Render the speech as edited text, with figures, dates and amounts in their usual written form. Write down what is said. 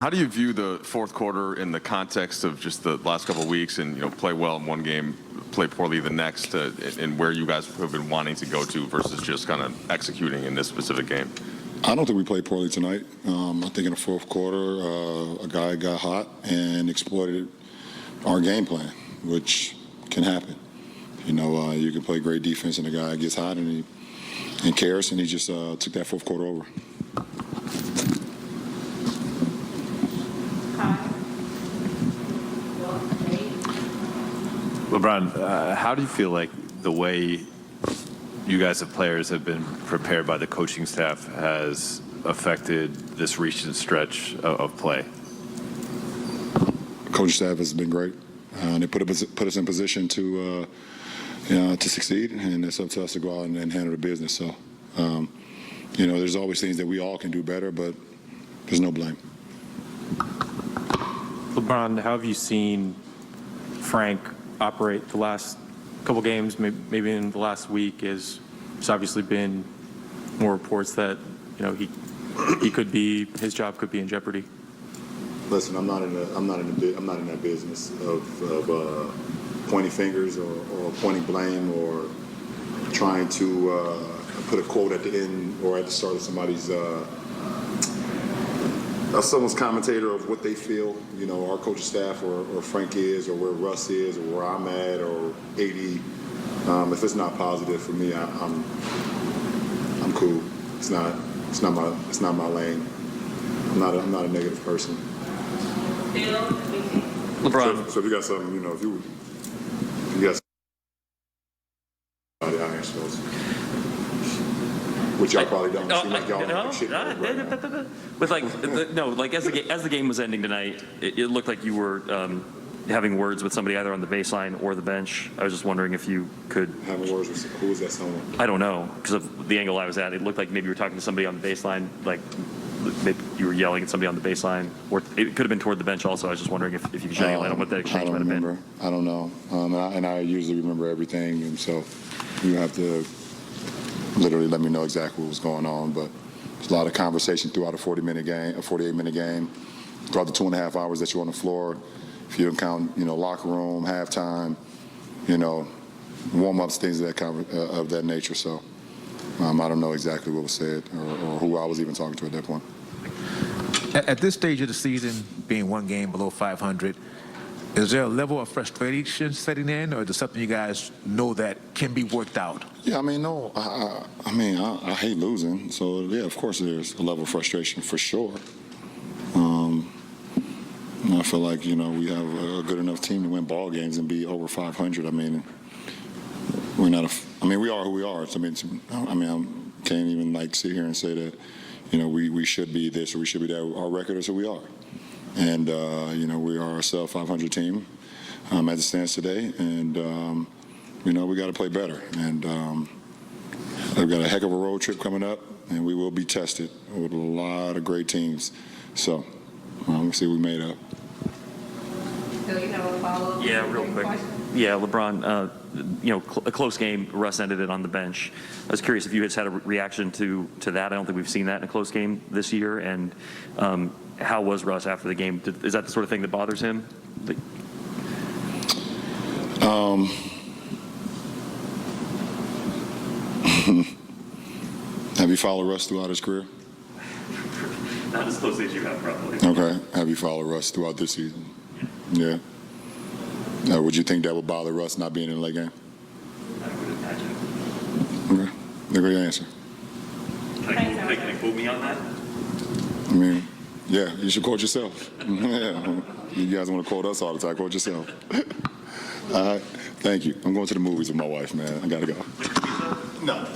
How do you view the fourth quarter in the context of just the last couple of weeks and, play well in one game, play poorly the next, and where you guys have been wanting to go to versus just kind of executing in this specific game? I don't think we played poorly tonight. I think in the fourth quarter, a guy got hot and exploited our game plan, which can happen. You can play great defense and a guy gets hot and he cares, and he just took that fourth quarter over. LeBron, how do you feel like the way you guys as players have been prepared by the coaching staff has affected this recent stretch of play? The coaching staff has been great. They put us in position to succeed, and it's up to us to go out and handle the business. So, there's always things that we all can do better, but there's no blame. LeBron, how have you seen Frank operate the last couple games, maybe in the last week? There's obviously been more reports that his job could be in jeopardy. Listen, I'm not in that business of pointing fingers or pointing blame or trying to put a quote at the end or at the start of someone's commentator of what they feel, our coaching staff or Frank is, or where Russ is, or where I'm at, or AD. If it's not positive for me, I'm cool. It's not my lane. I'm not a negative person. LeBron. So if you got something, if you got somebody out here, which y'all probably don't. Seem like y'all shit right With as the game was ending tonight, it looked like you were having words with somebody either on the baseline or the bench. I was just wondering if you could. Having words with who is that someone? I don't know, because of the angle I was at. It looked like maybe you were talking to somebody on the baseline, like maybe you were yelling at somebody on the baseline, or it could have been toward the bench also. I was just wondering if you could shed any light on what that exchange might have been. I don't know. And I usually remember everything, and so you have to literally let me know exactly what was going on. But there's a lot of conversation throughout a 48-minute game, throughout the 2.5 hours that you're on the floor. If you count, locker room, halftime, warm-ups, things of that nature. So I don't know exactly what was said or who I was even talking to at that point. At this stage of the season, being one game below 500, is there a level of frustration setting in, or is it something you guys know that can be worked out? Yeah, no. I hate losing. So, yeah, of course there's a level of frustration for sure. I feel like, we have a good enough team to win ball games and be over 500. We're not we are who we are. So, I can't even, sit here and say that, we should be this or we should be that. Our record is who we are. And, we are a sub-500 team as it stands today. And, we got to play better. And we've got a heck of a road trip coming up, and we will be tested with a lot of great teams. So we'll see what we made up. Phil, you have a follow-up? Yeah, real quick. Yeah, LeBron, a close game. Russ ended it on the bench. I was curious if you guys had a reaction to that. I don't think we've seen that in a close game this year. And how was Russ after the game? Is that the sort of thing that bothers him? Have you followed Russ throughout his career? Not as closely as you have, probably. Okay. Have you followed Russ throughout this season? Yeah. Would you think that would bother Russ not being in the late game? I would imagine. Okay. Great answer. Can you quote me on that? Yeah, you should quote yourself. Yeah. You guys want to quote us all the time, quote yourself. All right. Thank you. I'm going to the movies with my wife, man. I got to go. No.